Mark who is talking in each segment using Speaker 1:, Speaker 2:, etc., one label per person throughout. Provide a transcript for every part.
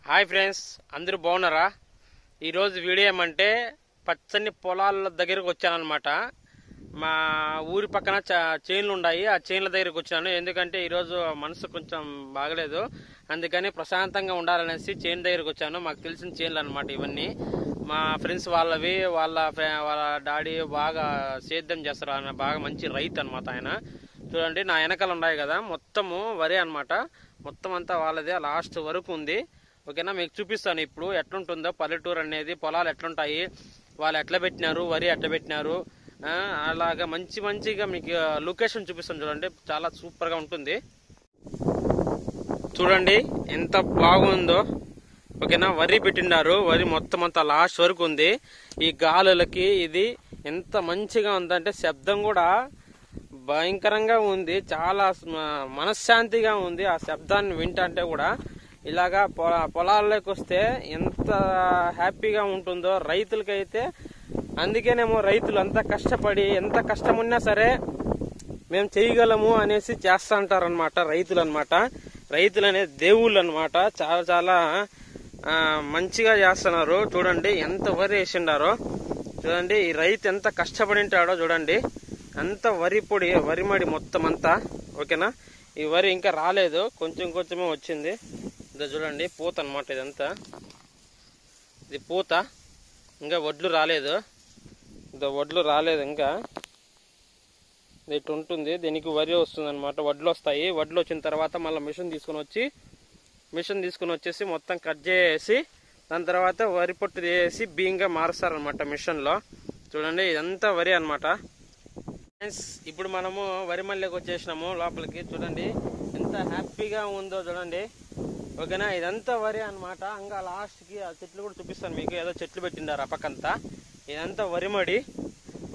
Speaker 1: Hi friends, అందరూ బాగున్నారా? ఈరోజు వీడియో ఏమంటే పచ్చని పొలాల దగ్గరకు వచ్చానమాట. మా ఊరి పక్కన చేన్లు ఉన్నాయి. ఆ చేన్ల దగ్గరకు వచ్చాను. ఎందుకంటే ఈరోజు మనసు కొంచెం బాగలేదు, అందుకని ప్రశాంతంగా ఉండాలనేసి చేను దగ్గరకు వచ్చాను. మాకు తెలిసిన చేన్లు అనమాట ఇవన్నీ. మా ఫ్రెండ్స్ వాళ్ళవి, వాళ్ళ డాడీ బాగా సేద్యం చేస్తారు. ఆయన బాగా మంచి రైతు అనమాట. ఆయన చూడండి, నా వెనకాల ఉన్నాయి కదా, మొత్తము వరి అనమాట. మొత్తం అంతా వాళ్ళదే, లాస్ట్ వరకు ఉంది. ఓకేనా, మీకు చూపిస్తాను ఇప్పుడు ఎట్లుంటుందో పల్లెటూరు అనేది, పొలాలు ఎట్లుంటాయి, వాళ్ళు ఎట్లా పెట్టినారు, వరి ఎట్లా పెట్టినారు, అలాగా మంచిగా మీకు లొకేషన్ చూపిస్తాను. చూడండి, చాలా సూపర్గా ఉంటుంది. చూడండి ఎంత బాగుందో. ఓకేనా, వరి పెట్టినారు. వరి మొత్తం అంతా లాస్ట్ వరకు ఉంది. ఈ గాలులకి ఇది ఎంత మంచిగా ఉందంటే శబ్దం కూడా భయంకరంగా ఉంది. చాలా మనశ్శాంతిగా ఉంది ఆ శబ్దాన్ని వింటంటే కూడా. ఇలాగా పొలాల్లోకి వస్తే ఎంత హ్యాపీగా ఉంటుందో రైతులకైతే. అందుకేనేమో రైతులు అంత కష్టపడి, ఎంత కష్టమున్నా సరే మేము చేయగలము అనేసి చేస్తా అంటారనమాట రైతులు అనమాట. రైతులు అనే దేవుళ్ళు అనమాట. చాలా మంచిగా చేస్తున్నారు. చూడండి ఎంత వరి వేసిండారో. చూడండి ఈ రైతు ఎంత కష్టపడి ఉంటాడో చూడండి. అంత వరి మడి మొత్తం అంతా. ఓకేనా, ఈ వరి ఇంకా రాలేదు, కొంచెమే వచ్చింది. ఇది చూడండి పూత అనమాట. ఇదంతా ఇది పూత, ఇంకా వడ్లు రాలేదు. ఇంకా ఇటు ఉంటుంది. దీనికి వరి వస్తుంది అనమాట. వడ్లు వస్తాయి. వడ్లు వచ్చిన తర్వాత మళ్ళీ మిషన్ తీసుకుని వచ్చేసి మొత్తం కట్ చేసి దాని తర్వాత వరి పొట్టు తీసి బియ్యంగా మారుస్తారనమాట మిషన్లో. చూడండి ఇదంతా వరి అనమాట. ఇప్పుడు మనము వరి మళ్ళీకి వచ్చేసినాము లోపలికి. చూడండి ఎంత హ్యాపీగా ఉందో చూడండి. ఓకేనా, ఇదంతా వరి అనమాట. ఇంకా లాస్ట్కి ఆ చెట్లు కూడా చూపిస్తాను మీకు. ఏదో చెట్లు పెట్టిండారు ఆ పక్కంతా. ఇదంతా వరిమడి.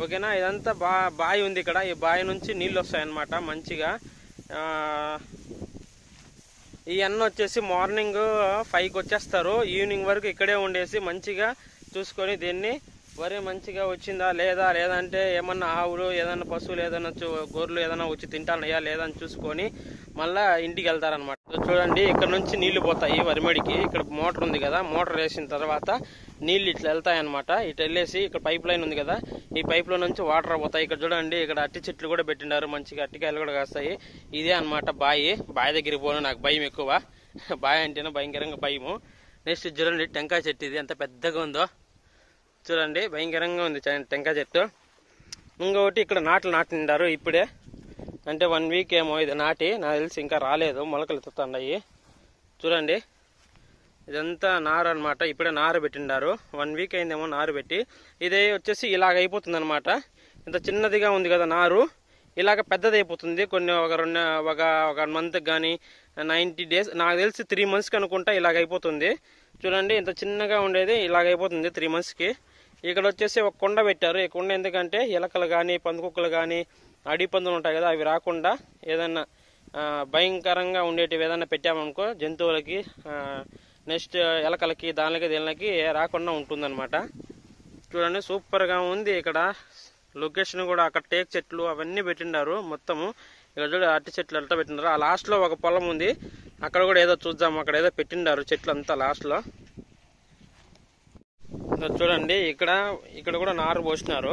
Speaker 1: ఓకేనా, ఇదంతా బావి ఉంది ఇక్కడ. ఈ బావి నుంచి నీళ్ళు వస్తాయన్నమాట మంచిగా. ఈ అన్న వచ్చేసి మార్నింగ్ 5కి వచ్చేస్తారు. ఈవినింగ్ వరకు ఇక్కడే ఉండేసి మంచిగా చూసుకొని దీన్ని వరి మంచిగా వచ్చిందా లేదంటే ఏమన్నా ఆవులు, ఏదన్నా పశువులు, ఏదన్నా గొర్రెలు ఏదైనా వచ్చి తింటానయ్యా లేదని చూసుకొని మళ్ళా ఇంటికి వెళ్తారనమాట. చూడండి ఇక్కడ నుంచి నీళ్లు పోతాయి వరిమడికి. ఇక్కడ మోటార్ ఉంది కదా, మోటార్ వేసిన తర్వాత నీళ్లు ఇట్లా వెళ్తాయి అనమాట. ఇట్లా వెళ్ళేసి ఇక్కడ పైప్ లైన్ ఉంది కదా, ఈ పైప్ లో నుంచి వాటర్ పోతాయి. ఇక్కడ చూడండి ఇక్కడ అట్టి చెట్లు కూడా పెట్టినారు. మంచిగా అట్టికాయలు కూడా కాస్తాయి. ఇదే అనమాట బావి దగ్గరికి పోను, నాకు భయం ఎక్కువ. బావి అంటేనే భయంకరంగా భయము. నెక్స్ట్ చూడండి టెంకాయ చెట్టు. ఇది ఎంత పెద్దగా ఉందో చూడండి, భయంకరంగా ఉంది టెంకాయ చెట్టు. ఇంకొకటి ఇక్కడ నాటిండారు ఇప్పుడే, అంటే 1 వీక్ ఏమో ఇది నాటి. నాకు తెలిసి ఇంకా రాలేదు, మొలకలు ఎత్తుతున్నాయి. చూడండి ఇదంతా నారు అనమాట. ఇప్పుడే నారు పెట్టిండారు. 1 వీక్ అయిందేమో నారు పెట్టి. ఇదే వచ్చేసి ఇలాగ అయిపోతుంది అనమాట. ఇంత చిన్నదిగా ఉంది కదా నారు, ఇలాగ పెద్దది అయిపోతుంది. కొన్ని ఒక మంత్కి కానీ 90 డేస్, నాకు తెలిసి 3 మంత్స్కి అనుకుంటా ఇలాగ అయిపోతుంది. చూడండి ఇంత చిన్నగా ఉండేది ఇలాగ అయిపోతుంది 3 మంత్స్కి. ఇక్కడ వచ్చేసి ఒక కొండ పెట్టారు. ఈ కొండ ఎందుకంటే ఎలకలు కానీ, పందుకుక్కలు కానీ, అడవి పందులు ఉంటాయి కదా, అవి రాకుండా ఏదన్నా భయంకరంగా ఉండేటివి ఏదన్నా పెట్టామనుకో జంతువులకి, నెక్స్ట్ ఎలకలకి, దీనికి రాకుండా ఉంటుందన్నమాట. చూడండి సూపర్గా ఉంది ఇక్కడ లొకేషన్ కూడా. అక్కడ టేక్ చెట్లు అవన్నీ పెట్టిండారు మొత్తము. ఇక్కడ చూడ అట్టి చెట్లు ఎట్లా పెట్టినారు. ఆ లాస్ట్ లో ఒక పొలం ఉంది, అక్కడ కూడా ఏదో చూద్దాం. అక్కడ ఏదో పెట్టిండారు చెట్లు అంతా లాస్ట్ లో. చూడండి ఇక్కడ కూడా నారు పోసినారు.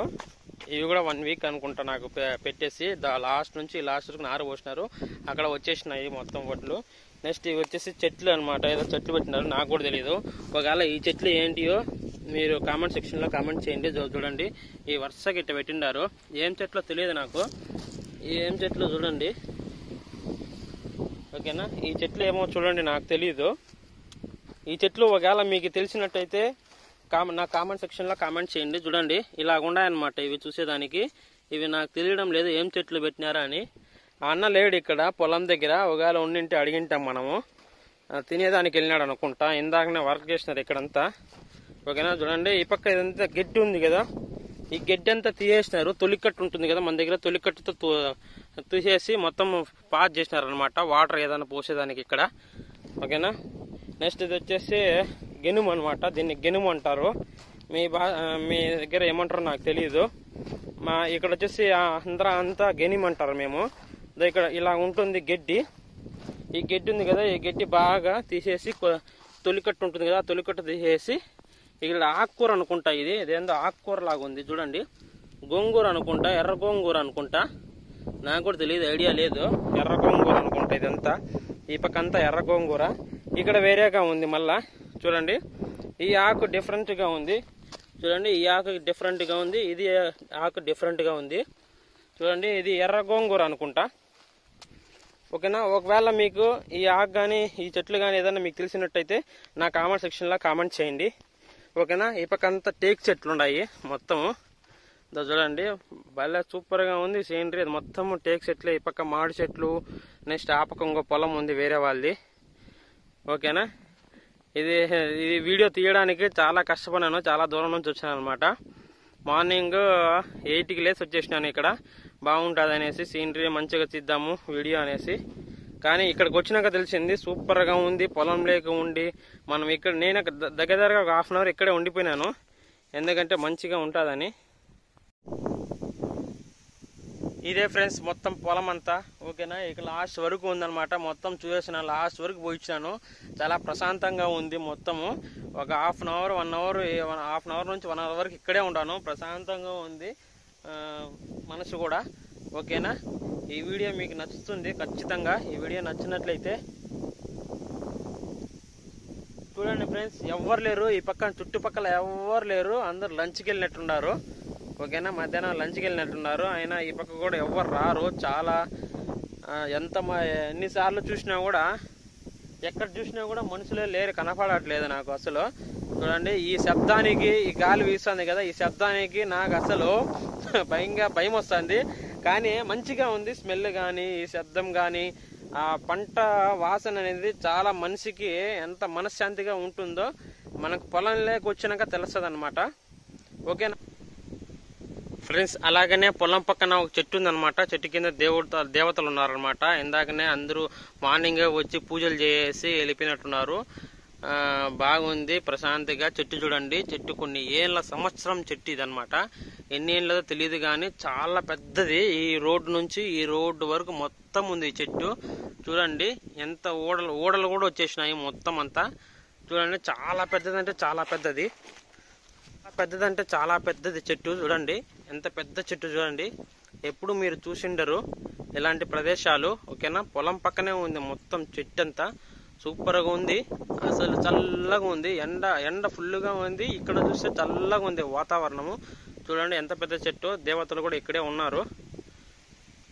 Speaker 1: ఇవి కూడా 1 వీక్ అనుకుంటా నాకు పెట్టేసి లాస్ట్ నుంచి లాస్ట్ వరకు నారు పోసినారు. అక్కడ వచ్చేసినాయి మొత్తం వడ్లు. నెక్స్ట్ ఇవి వచ్చేసి చెట్లు అనమాట. ఏదో చెట్లు పెట్టినారు, నాకు కూడా తెలియదు. ఒకవేళ ఈ చెట్లు ఏంటియో మీరు కామెంట్ సెక్షన్ లో కామెంట్ చేయండి. చూడండి ఈ వరుసగా ఇట్లా పెట్టిండారు. ఏం చెట్లో తెలియదు నాకు. ఏం చెట్లు చూడండి. ఓకేనా, ఈ చెట్లు ఏమో చూడండి, నాకు తెలియదు. ఈ చెట్లు ఒకవేళ మీకు తెలిసినట్టయితే నా కామెంట్ సెక్షన్ లో కామెంట్ చేయండి. చూడండి ఇలా ఉన్నాయన్నమాట ఇవి చూసేదానికి. ఇవి నాకు తెలియడం లేదు ఏం చెట్లు పెట్టినారా అని. అన్న లేడు ఇక్కడ పొలం దగ్గర. ఒకవేళ ఉండింటే అడిగింటాం మనము. తినేదానికి వెళ్ళినాడు అనుకుంటా. ఇందాకనే వర్క్ చేసినారు ఇక్కడంతా. ఓకేనా, చూడండి ఈ పక్క ఇదంతా గడ్డి ఉంది కదా, ఈ గడ్డి అంతా తీసేసినారు. తొలికట్టు ఉంటుంది కదా మన దగ్గర, తొలికట్టుతో తీసేసి మొత్తం పాస్ చేసినారు అనమాట, వాటర్ ఏదైనా పోసేదానికి ఇక్కడ. ఓకేనా, నెక్స్ట్ ఇది వచ్చేసి గెనుము అనమాట. దీన్ని గెనుము అంటారు. మీ దగ్గర ఏమంటారో నాకు తెలియదు. ఇక్కడ వచ్చేసి అంతా గెనుము అంటారు మేము. ఇక్కడ ఇలా ఉంటుంది గడ్డి. ఈ గడ్డి ఉంది కదా, ఈ గడ్డి బాగా తీసేసి తొలికట్టు ఉంటుంది కదా, తొలికట్టు తీసేసి ఇక్కడ ఆకుకూర అనుకుంటా, ఇదేందో ఆకుకూర లాగా ఉంది చూడండి, గోంగూర అనుకుంటా, ఎర్ర గోంగూర అనుకుంటా, నాకు కూడా తెలియదు, ఐడియా లేదు. ఎర్ర గోంగూర అనుకుంటా ఇదంతా, ఈ పక్కంతా ఎర్ర గోంగూర. ఇక్కడ వేరేగా ఉంది మళ్ళా చూడండి, ఈ ఆకు డిఫరెంట్గా ఉంది చూడండి, ఈ ఆకు డిఫరెంట్గా ఉంది, ఇది ఆకు డిఫరెంట్గా ఉంది చూడండి. ఇది ఎర్ర గోంగూర అనుకుంటా, ఓకేనా. ఒకవేళ మీకు ఈ ఆకు కానీ ఈ చెట్లు కానీ ఏదైనా మీకు తెలిసినట్టయితే నా కామెంట్ సెక్షన్లో కామెంట్ చేయండి, ఓకేనా. ఈ పక్కంతా టేక్ చెట్లు ఉన్నాయి మొత్తము, చూడండి భలే సూపర్గా ఉంది సీనరీ. అది మొత్తం టేక్ చెట్లే, ఈ పక్క మామిడి చెట్లు, నెక్స్ట్ ఆ పక్క ఇంకో పొలం ఉంది వేరే వాళ్ళది, ఓకేనా. ఇది వీడియో తీయడానికి చాలా కష్టపడినాను, చాలా దూరం నుంచి వచ్చాను అనమాట. మార్నింగ్ 8కి లేసి వచ్చేసినాను, ఇక్కడ బాగుంటుంది అనేసి సీనరీ మంచిగా తీద్దాము వీడియో అనేసి. కానీ ఇక్కడికి వచ్చినాక తెలిసింది సూపర్గా ఉంది, పొలం లేక ఉండి మనం ఇక్కడ, నేను దగ్గరగా ఒక హాఫ్ అన్ అవర్ ఇక్కడే ఉండిపోయినాను, ఎందుకంటే మంచిగా ఉంటుందని. ఇదే ఫ్రెండ్స్ మొత్తం పొలం అంతా, ఓకేనా. ఇక లాస్ట్ వరకు ఉందన్నమాట, మొత్తం చూసేసిన లాస్ట్ వరకు పోయించాను, చాలా ప్రశాంతంగా ఉంది మొత్తము. ఒక half an hour 1 hour, half an hour నుంచి 1 అవర్ వరకు ఇక్కడే ఉన్నాను, ప్రశాంతంగా ఉంది మనసు కూడా, ఓకేనా. ఈ వీడియో మీకు నచ్చుతుంది ఖచ్చితంగా. ఈ వీడియో నచ్చినట్లయితే చూడండి ఫ్రెండ్స్, ఎవ్వరు లేరు ఈ పక్కన, చుట్టుపక్కల ఎవ్వరు లేరు, అందరు లంచ్కి వెళ్ళినట్టున్నారు, ఓకేనా. మధ్యాహ్నం లంచ్కి వెళ్ళినట్టున్నారు, అయినా ఈ పక్క కూడా ఎవ్వరు రారు. చాలా ఎన్నిసార్లు చూసినా కూడా, ఎక్కడ చూసినా కూడా మనుషులే లేరు, కనపడట్లేదు నాకు అసలు. చూడండి ఈ శబ్దానికి, ఈ గాలి వీస్తుంది కదా, ఈ శబ్దానికి నాకు అసలు భయం వస్తుంది. కానీ మంచిగా ఉంది స్మెల్ కానీ, ఈ శబ్దం కానీ, ఆ పంట వాసన అనేది చాలా మనిషికి ఎంత మనశ్శాంతిగా ఉంటుందో మనకు పొలం లేక వచ్చినాక తెలుస్తుంది అనమాట, ఓకేనా ఫ్రెండ్స్. అలాగనే పొలం పక్కన ఒక చెట్టు ఉందన్నమాట, చెట్టు కింద దేవతలు ఉన్నారనమాట. ఇందాకనే అందరూ మార్నింగ్ వచ్చి పూజలు చేసి వెళ్ళిపోయినట్టున్నారు. బాగుంది ప్రశాంతిగా. చెట్టు చూడండి, చెట్టు కొన్ని సంవత్సరం చెట్టు ఇదనమాట, ఎన్ని ఏళ్ళదో తెలియదు కానీ చాలా పెద్దది. ఈ రోడ్డు నుంచి ఈ రోడ్డు వరకు మొత్తం ఉంది ఈ చెట్టు. చూడండి ఎంత ఓడలు కూడా వచ్చేసినాయి మొత్తం అంతా. చూడండి చాలా పెద్దదంటే చాలా పెద్దది, చాలా పెద్దది చెట్టు. చూడండి ఎంత పెద్ద చెట్టు చూడండి, ఎప్పుడు మీరు చూసిండరు ఇలాంటి ప్రదేశాలు, ఓకేనా. పొలం పక్కనే ఉంది మొత్తం చెట్టు అంతా, సూపర్గా ఉంది అసలు, చల్లగా ఉంది, ఎండ ఫుల్గా ఉంది. ఇక్కడ చూస్తే చల్లగా ఉంది వాతావరణము. చూడండి ఎంత పెద్ద చెట్టు, దేవతలు కూడా ఇక్కడే ఉన్నారు,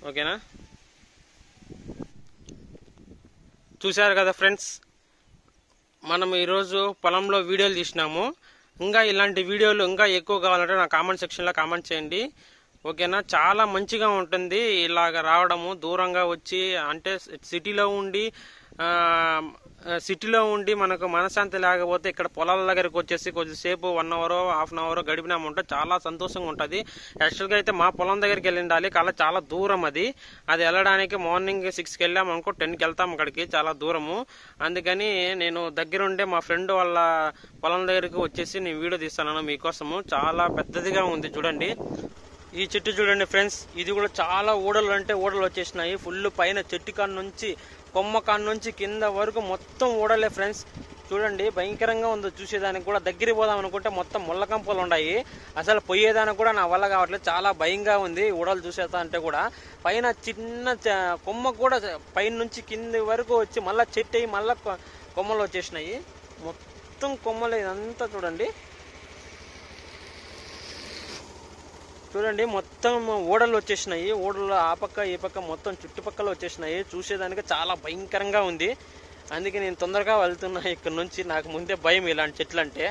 Speaker 1: ఓకేనా. చూశారు కదా ఫ్రెండ్స్, మనం ఈరోజు పొలంలో వీడియోలు తీసినాము. ఇంకా ఇలాంటి వీడియోలు ఇంకా ఎక్కువ కావాలంటే నా కామెంట్ సెక్షన్లో కామెంట్ చేయండి, ఓకేనా. చాలా మంచిగా ఉంటుంది ఇలాగ రావడము, దూరంగా వచ్చి, అంటే సిటీలో ఉండి మనకు మనశ్శాంతి లేకపోతే ఇక్కడ పొలాల దగ్గరికి వచ్చేసి కొద్దిసేపు 1 అవర్ హాఫ్ అన్ అవర్ గడిపినామంటే చాలా సంతోషంగా ఉంటుంది. యాక్చువల్గా అయితే మా పొలం దగ్గరికి వెళ్ళిండాలి, చాలా దూరం అది వెళ్ళడానికి. మార్నింగ్ 6కి వెళ్ళామనుకో 10కి వెళ్తాం అక్కడికి, చాలా దూరము. అందుకని నేను దగ్గరుండే మా ఫ్రెండ్ వాళ్ళ పొలం దగ్గరికి వచ్చేసి నేను వీడియో తీస్తాను మీకోసము. చాలా పెద్దదిగా ఉంది చూడండి ఈ చెట్టు. చూడండి ఫ్రెండ్స్, ఇది కూడా చాలా ఊడలు వచ్చేసినాయి ఫుల్. పైన చెట్టు కాడ నుంచి, కొమ్మ కాడ నుంచి కింద వరకు మొత్తం ఊడలే ఫ్రెండ్స్. చూడండి భయంకరంగా ఉందో చూసేదానికి కూడా. దగ్గరికి పోదాం అనుకుంటే మొత్తం ముళ్ళకంపలు ఉన్నాయి, అసలు పోయేదానికి కూడా నా వల్ల కావట్లేదు, చాలా భయంగా ఉంది ఊడలు చూసేదా అంటే కూడా. పైన చిన్న కొమ్మ కూడా పైన నుంచి కింది వరకు వచ్చి మళ్ళీ చెట్టు అయ్యి మళ్ళీ కొమ్మలు వచ్చేసినాయి, మొత్తం కొమ్మలు ఇదంతా చూడండి. మొత్తం ఓడలు వచ్చేసినాయి, ఓడలు ఆ పక్క ఈ పక్క మొత్తం చుట్టుపక్కల వచ్చేసినాయి. చూసేదానికి చాలా భయంకరంగా ఉంది, అందుకే నేను తొందరగా వెళ్తున్నా ఇక్కడ నుంచి. నాకు ముందే భయం ఇలాంటి చెట్లు అంటే.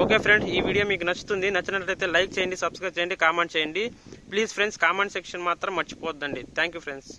Speaker 1: ఓకే ఫ్రెండ్స్, ఈ వీడియో మీకు నచ్చినట్లయితే లైక్ చేయండి, సబ్స్క్రైబ్ చేయండి, కామెంట్ చేయండి ప్లీజ్ ఫ్రెండ్స్. కామెంట్ సెక్షన్ మాత్రం మర్చిపోద్దండి. Thank you friends.